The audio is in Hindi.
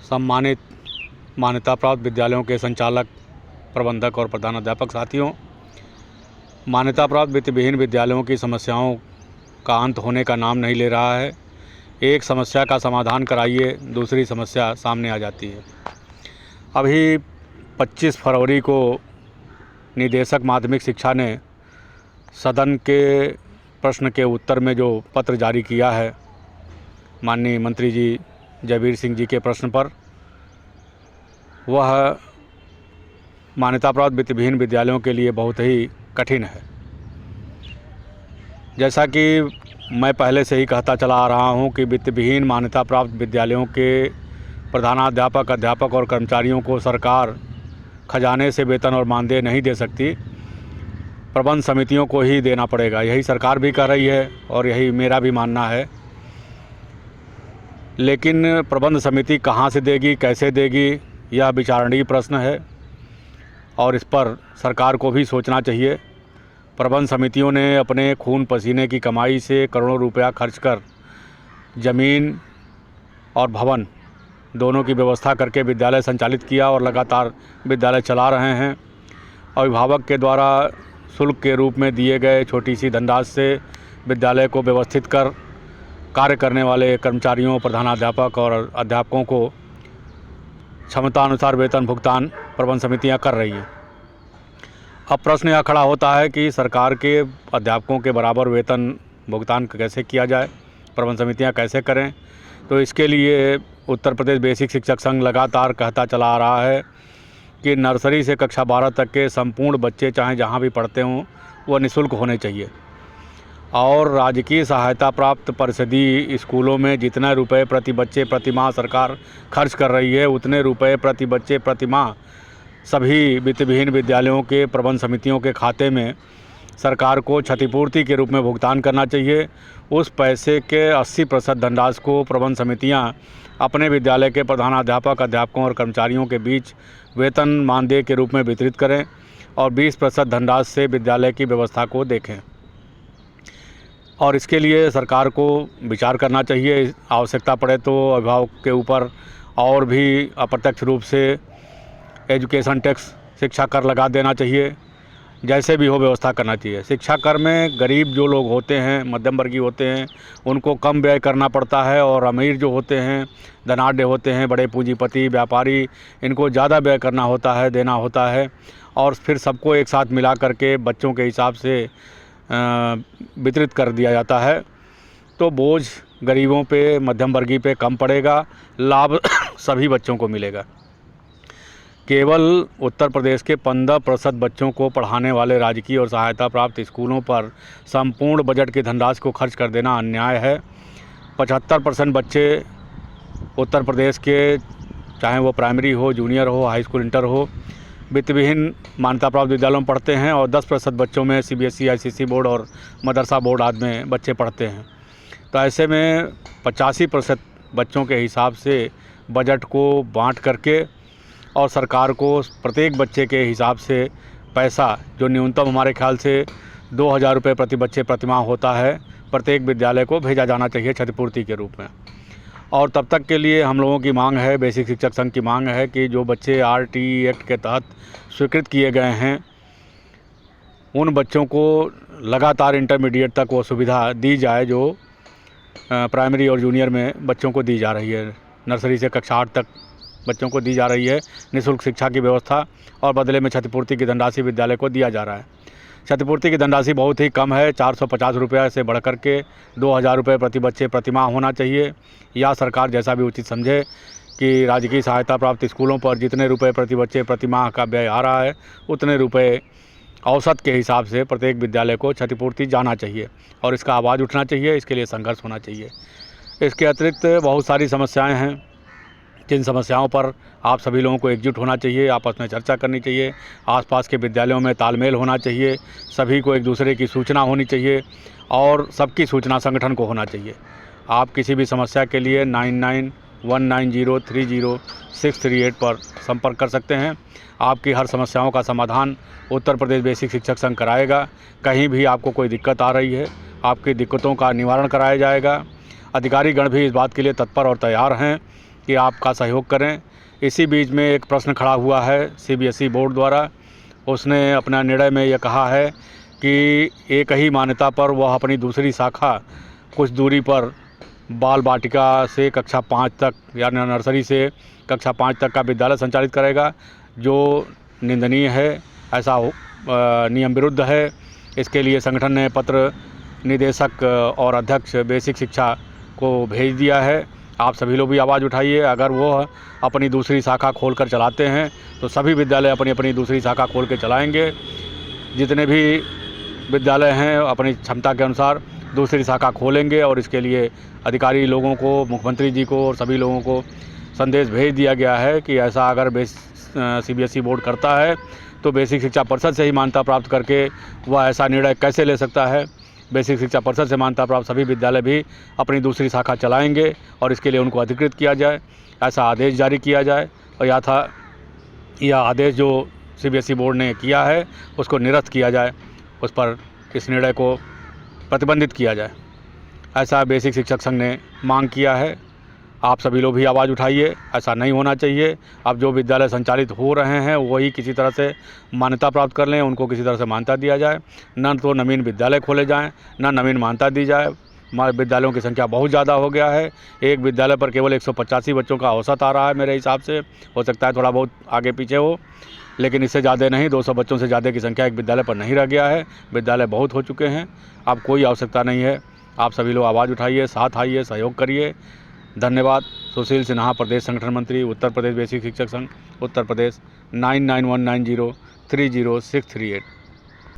सम्मानित मान्यता प्राप्त विद्यालयों के संचालक, प्रबंधक और प्रधानाध्यापक साथियों, मान्यता प्राप्त वित्त विहीन विद्यालयों की समस्याओं का अंत होने का नाम नहीं ले रहा है। एक समस्या का समाधान कराइए, दूसरी समस्या सामने आ जाती है। अभी 25 फरवरी को निदेशक माध्यमिक शिक्षा ने सदन के प्रश्न के उत्तर में जो पत्र जारी किया है माननीय मंत्री जी जयवीर सिंह जी के प्रश्न पर, वह मान्यता प्राप्त वित्त विहीन विद्यालयों के लिए बहुत ही कठिन है। जैसा कि मैं पहले से ही कहता चला आ रहा हूं कि वित्त विहीन मान्यता प्राप्त विद्यालयों के प्रधानाध्यापक, अध्यापक और कर्मचारियों को सरकार खजाने से वेतन और मानदेय नहीं दे सकती, प्रबंध समितियों को ही देना पड़ेगा। यही सरकार भी कह रही है और यही मेरा भी मानना है। लेकिन प्रबंध समिति कहाँ से देगी, कैसे देगी, यह विचारणीय प्रश्न है और इस पर सरकार को भी सोचना चाहिए। प्रबंध समितियों ने अपने खून पसीने की कमाई से करोड़ों रुपया खर्च कर ज़मीन और भवन दोनों की व्यवस्था करके विद्यालय संचालित किया और लगातार विद्यालय चला रहे हैं। अभिभावक के द्वारा शुल्क के रूप में दिए गए छोटी सी धनराशि से विद्यालय को व्यवस्थित कर कार्य करने वाले कर्मचारियों, प्रधानाध्यापक और अध्यापकों को क्षमता अनुसार वेतन भुगतान प्रबंध समितियां कर रही हैं। अब प्रश्न यह खड़ा होता है कि सरकार के अध्यापकों के बराबर वेतन भुगतान कैसे किया जाए, प्रबंध समितियां कैसे करें। तो इसके लिए उत्तर प्रदेश बेसिक शिक्षक संघ लगातार कहता चला आ रहा है कि नर्सरी से कक्षा 12 तक के संपूर्ण बच्चे चाहे जहां भी पढ़ते हों वह निःशुल्क होने चाहिए और राजकीय सहायता प्राप्त परिषदीय स्कूलों में जितने रुपए प्रति बच्चे प्रति माह सरकार खर्च कर रही है, उतने रुपए प्रति बच्चे प्रति माह सभी वित्त विहीन विद्यालयों के प्रबंध समितियों के खाते में सरकार को क्षतिपूर्ति के रूप में भुगतान करना चाहिए। उस पैसे के 80% धनराशि को प्रबंध समितियां अपने विद्यालय के प्रधानाध्यापक, अध्यापकों और कर्मचारियों के बीच वेतन मानदेय के रूप में वितरित करें और 20% धनराशि से विद्यालय की व्यवस्था को देखें। और इसके लिए सरकार को विचार करना चाहिए। आवश्यकता पड़े तो अभिभावक के ऊपर और भी अप्रत्यक्ष रूप से एजुकेशन टैक्स, शिक्षा कर लगा देना चाहिए। जैसे भी हो व्यवस्था करना चाहिए। शिक्षा कर में गरीब जो लोग होते हैं, मध्यम वर्गीय होते हैं, उनको कम व्यय करना पड़ता है और अमीर जो होते हैं, धनाढ्य होते हैं, बड़े पूंजीपति, व्यापारी, इनको ज़्यादा व्यय करना होता है, देना होता है और फिर सबको एक साथ मिला करके बच्चों के हिसाब से वितरित कर दिया जाता है। तो बोझ गरीबों पे, मध्यम वर्गीय पे कम पड़ेगा, लाभ सभी बच्चों को मिलेगा। केवल उत्तर प्रदेश के 15% बच्चों को पढ़ाने वाले राजकीय और सहायता प्राप्त स्कूलों पर संपूर्ण बजट की धनराशि को खर्च कर देना अन्याय है। 75% बच्चे उत्तर प्रदेश के, चाहे वो प्राइमरी हो, जूनियर हो, हाई स्कूल, इंटर हो, वित्त विहीन मान्यता प्राप्त विद्यालयों में पढ़ते हैं और 10% बच्चों में CBSE, ICSE बोर्ड और मदरसा बोर्ड आदि में बच्चे पढ़ते हैं। तो ऐसे में 85% बच्चों के हिसाब से बजट को बाँट करके और सरकार को प्रत्येक बच्चे के हिसाब से पैसा, जो न्यूनतम हमारे ख्याल से 2000 रुपये प्रति बच्चे प्रति माह होता है, प्रत्येक विद्यालय को भेजा जाना चाहिए क्षतिपूर्ति के रूप में। और तब तक के लिए हम लोगों की मांग है, बेसिक शिक्षक संघ की मांग है कि जो बच्चे RTE एक्ट के तहत स्वीकृत किए गए हैं, उन बच्चों को लगातार इंटरमीडिएट तक वो सुविधा दी जाए जो प्राइमरी और जूनियर में बच्चों को दी जा रही है। नर्सरी से कक्षा 8 तक बच्चों को दी जा रही है निःशुल्क शिक्षा की व्यवस्था और बदले में क्षतिपूर्ति की धनराशि विद्यालय को दिया जा रहा है। क्षतिपूर्ति की धनराशि बहुत ही कम है, 450 रुपये से बढ़कर के 2000 रुपये प्रति बच्चे प्रति माह होना चाहिए। या सरकार जैसा भी उचित समझे कि राजकीय सहायता प्राप्त स्कूलों पर जितने रुपए प्रति बच्चे प्रति माह का व्यय आ रहा है, उतने रुपए औसत के हिसाब से प्रत्येक विद्यालय को क्षतिपूर्ति जाना चाहिए और इसका आवाज़ उठना चाहिए। इसके लिए संघर्ष होना चाहिए। इसके अतिरिक्त बहुत सारी समस्याएँ हैं जिन समस्याओं पर आप सभी लोगों को एकजुट होना चाहिए, आपस में चर्चा करनी चाहिए, आसपास के विद्यालयों में तालमेल होना चाहिए, सभी को एक दूसरे की सूचना होनी चाहिए और सबकी सूचना संगठन को होना चाहिए। आप किसी भी समस्या के लिए 9919030638 पर संपर्क कर सकते हैं। आपकी हर समस्याओं का समाधान उत्तर प्रदेश बेसिक शिक्षक संघ कराएगा। कहीं भी आपको कोई दिक्कत आ रही है, आपकी दिक्कतों का निवारण कराया जाएगा। अधिकारीगण भी इस बात के लिए तत्पर और तैयार हैं कि आपका सहयोग करें। इसी बीच में एक प्रश्न खड़ा हुआ है CBSE बोर्ड द्वारा। उसने अपना निर्णय में यह कहा है कि एक ही मान्यता पर वह अपनी दूसरी शाखा कुछ दूरी पर बाल बाटिका से कक्षा 5 तक या नर्सरी से कक्षा 5 तक का विद्यालय संचालित करेगा, जो निंदनीय है। ऐसा नियम विरुद्ध है। इसके लिए संगठन ने पत्र निदेशक और अध्यक्ष बेसिक शिक्षा को भेज दिया है। आप सभी लोग भी आवाज़ उठाइए। अगर वो अपनी दूसरी शाखा खोलकर चलाते हैं तो सभी विद्यालय अपनी अपनी दूसरी शाखा खोल के चलाएंगे। जितने भी विद्यालय हैं अपनी क्षमता के अनुसार दूसरी शाखा खोलेंगे और इसके लिए अधिकारी लोगों को, मुख्यमंत्री जी को और सभी लोगों को संदेश भेज दिया गया है कि ऐसा अगर CBSE बोर्ड करता है तो बेसिक शिक्षा परिषद से ही मान्यता प्राप्त करके वह ऐसा निर्णय कैसे ले सकता है। बेसिक शिक्षा परिषद से मान्यता प्राप्त सभी विद्यालय भी अपनी दूसरी शाखा चलाएंगे और इसके लिए उनको अधिकृत किया जाए, ऐसा आदेश जारी किया जाए और यह आदेश जो CBSE बोर्ड ने किया है उसको निरस्त किया जाए, उस पर इस निर्णय को प्रतिबंधित किया जाए, ऐसा बेसिक शिक्षक संघ ने मांग किया है। आप सभी लोग भी आवाज़ उठाइए। ऐसा नहीं होना चाहिए। अब जो विद्यालय संचालित हो रहे हैं वही किसी तरह से मान्यता प्राप्त कर लें, उनको किसी तरह से मान्यता दिया जाए। न तो नवीन विद्यालय खोले जाएं, न नवीन मान्यता दी जाए। विद्यालयों की संख्या बहुत ज़्यादा हो गया है। एक विद्यालय पर केवल 185 बच्चों का औसत आ रहा है मेरे हिसाब से। हो सकता है थोड़ा बहुत आगे पीछे हो, लेकिन इससे ज़्यादा नहीं। 200 बच्चों से ज़्यादा की संख्या एक विद्यालय पर नहीं रह गया है। विद्यालय बहुत हो चुके हैं, अब कोई आवश्यकता नहीं है। आप सभी लोग आवाज़ उठाइए, साथ आइए, सहयोग करिए। धन्यवाद। सुशील सिन्हा, प्रदेश संगठन मंत्री, उत्तर प्रदेश बेसिक शिक्षक संघ, उत्तर प्रदेश 9919030638।